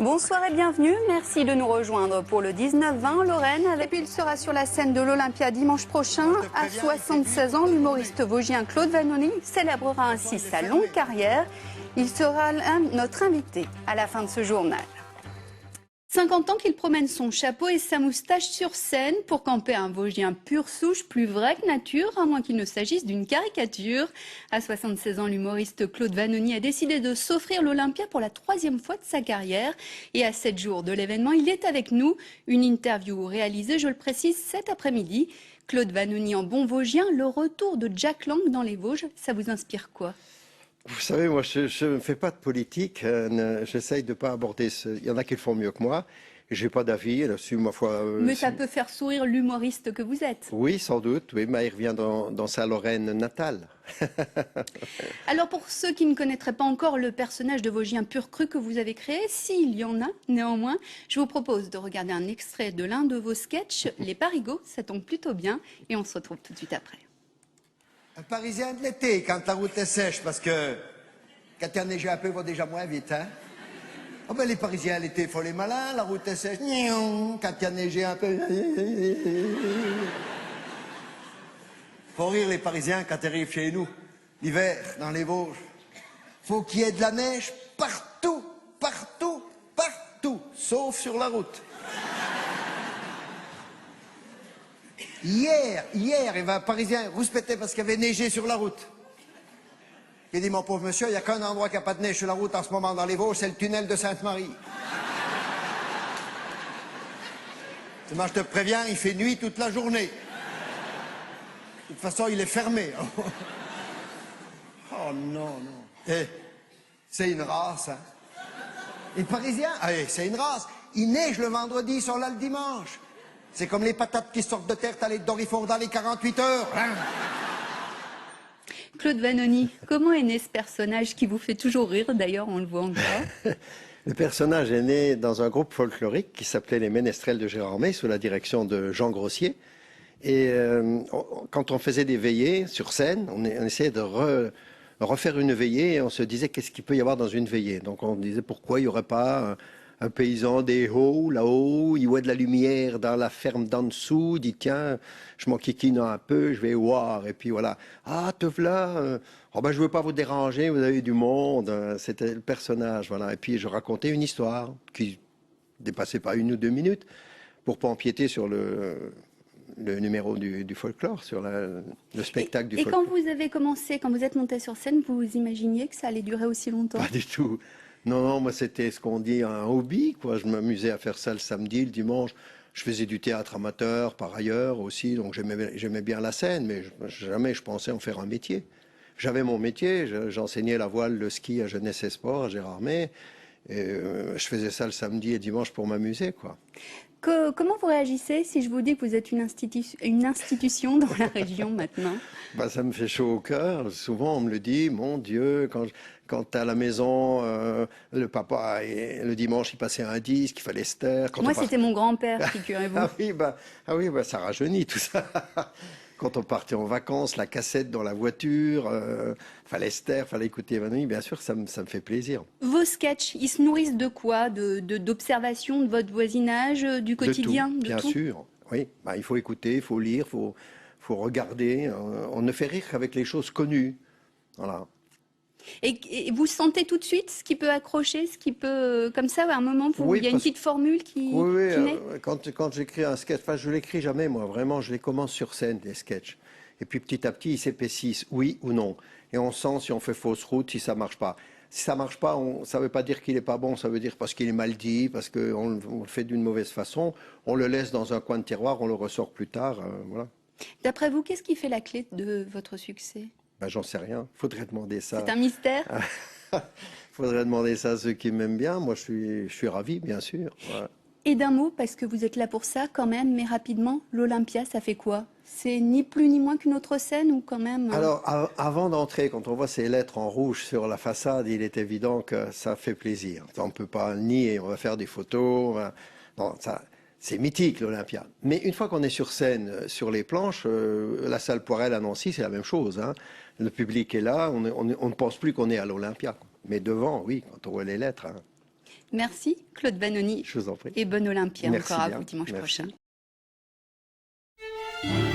Bonsoir et bienvenue. Merci de nous rejoindre pour le 19-20 Lorraine. Et puis il sera sur la scène de l'Olympia dimanche prochain. À 76 ans, l'humoriste vosgien Claude Vanoni célébrera ainsi sa longue carrière. Il sera notre invité à la fin de ce journal. 50 ans qu'il promène son chapeau et sa moustache sur scène pour camper un Vosgien pure souche, plus vrai que nature, à moins qu'il ne s'agisse d'une caricature. À 76 ans, l'humoriste Claude Vanoni a décidé de s'offrir l'Olympia pour la 3e fois de sa carrière. Et à 7 jours de l'événement, il est avec nous. Une interview réalisée, je le précise, cet après-midi. Claude Vanoni en bon Vosgien, le retour de Jack Lang dans les Vosges, ça vous inspire quoi ? Vous savez, moi, je ne fais pas de politique. J'essaye de ne pas aborder Il y en a qui le font mieux que moi. Je n'ai pas d'avis là-dessus, ma foi. Mais ça peut faire sourire l'humoriste que vous êtes. Oui, sans doute. Oui, mais il revient dans sa Lorraine natale. Alors, pour ceux qui ne connaîtraient pas encore le personnage de Vosgien pur cru que vous avez créé, s'il y en a, néanmoins, je vous propose de regarder un extrait de l'un de vos sketchs, Les Parigots. Ça tombe plutôt bien. Et on se retrouve tout de suite après. Un Parisien de l'été, quand la route est sèche, parce que quand il y a neigé un peu, il va déjà moins vite, hein. Oh ben les Parisiens l'été, il faut les malins, la route est sèche, quand il y a neigé un peu. Faut rire les Parisiens quand ils arrivent chez nous, l'hiver, dans les Vosges. Faut qu'il y ait de la neige partout, partout, partout, sauf sur la route. Hier, il y avait un Parisien rouspété parce qu'il avait neigé sur la route. Il dit, mon pauvre monsieur, il n'y a qu'un endroit qui n'a pas de neige sur la route en ce moment dans les Vosges, c'est le tunnel de Sainte-Marie. Moi, je te préviens, il fait nuit toute la journée. De toute façon, il est fermé. Oh non, non. Eh, c'est une race, hein. Les Parisiens, c'est une race. Ils neigent le vendredi, ils sont là le dimanche. C'est comme les patates qui sortent de terre, t'as les dorifores dans les 48 heures. Hein. Claude Vanoni, comment est né ce personnage qui vous fait toujours rire, d'ailleurs, on le voit encore? Le personnage est né dans un groupe folklorique qui s'appelait les Ménestrels de Gérardmer, sous la direction de Jean Grossier. Et quand on faisait des veillées sur scène, on essayait de refaire une veillée et on se disait qu'est-ce qu'il peut y avoir dans une veillée. Donc on disait pourquoi il n'y aurait pas un paysan des Hauts, là-haut, il voit de la lumière dans la ferme d'en dessous, il dit tiens, je m'en kikine un peu, je vais voir. Et puis voilà, ah te voilà, oh ben je veux pas vous déranger, vous avez du monde. C'était le personnage, voilà. Et puis je racontais une histoire qui dépassait pas 1 ou 2 minutes pour pas empiéter sur le numéro du folklore, sur le spectacle du folklore. Et quand vous avez commencé, quand vous êtes monté sur scène, vous imaginiez que ça allait durer aussi longtemps? Pas du tout. Non, non, moi c'était ce qu'on dit un hobby, quoi. Je m'amusais à faire ça le samedi, le dimanche. Je faisais du théâtre amateur par ailleurs aussi, donc j'aimais bien la scène, mais jamais je pensais en faire un métier. J'avais mon métier, j'enseignais la voile, le ski à Jeunesse et Sport, à Gérardmer. Et je faisais ça le samedi et dimanche pour m'amuser, quoi. Comment vous réagissez si je vous dis que vous êtes une institution dans la région maintenant? Bah, ça me fait chaud au cœur. Souvent, on me le dit, mon Dieu, quand à la maison, le papa, le dimanche, il passait un disque, il fallait se taire. Moi, c'était mon grand-père, figurez-vous. Ah oui, ça rajeunit tout ça. Quand on partait en vacances, la cassette dans la voiture, fallait se taire, fallait écouter Vanoni, bien sûr, ça me fait plaisir. Vos sketchs, ils se nourrissent de quoi? D'observation de votre voisinage, du quotidien? De tout, bien sûr, oui. Bah, il faut écouter, il faut lire, il faut regarder. On ne fait rire qu'avec les choses connues. Voilà. Et vous sentez tout de suite ce qui peut accrocher, ce qui peut, comme ça, à un moment, il y a une petite formule qui naît? Quand j'écris un sketch, enfin, je ne l'écris jamais, moi, vraiment, je les commence sur scène, les sketchs. Et puis petit à petit, ils s'épaississent, oui ou non. Et on sent si on fait fausse route, si ça ne marche pas. Si ça ne marche pas, ça ne veut pas dire qu'il n'est pas bon, ça veut dire parce qu'il est mal dit, parce qu'on le fait d'une mauvaise façon. On le laisse dans un coin de tiroir, on le ressort plus tard, voilà. D'après vous, qu'est-ce qui fait la clé de votre succès? Ben, j'en sais rien. Faudrait demander ça. C'est un mystère. Faudrait demander ça à ceux qui m'aiment bien. Moi, je suis ravi, bien sûr. Ouais. Et d'un mot, parce que vous êtes là pour ça quand même, mais rapidement, l'Olympia, ça fait quoi? C'est ni plus ni moins qu'une autre scène ou quand même... Alors, avant d'entrer, quand on voit ces lettres en rouge sur la façade, il est évident que ça fait plaisir. On ne peut pas nier, on va faire des photos. Non, ça... C'est mythique, l'Olympia. Mais une fois qu'on est sur scène, sur les planches, la salle Poirel à Nancy, c'est la même chose. Hein. Le public est là, on ne pense plus qu'on est à l'Olympia. Mais devant, oui, quand on voit les lettres. Hein. Merci Claude Vanoni. Je vous en prie. Et bonne Olympia Merci encore à bien. vous dimanche Merci. prochain.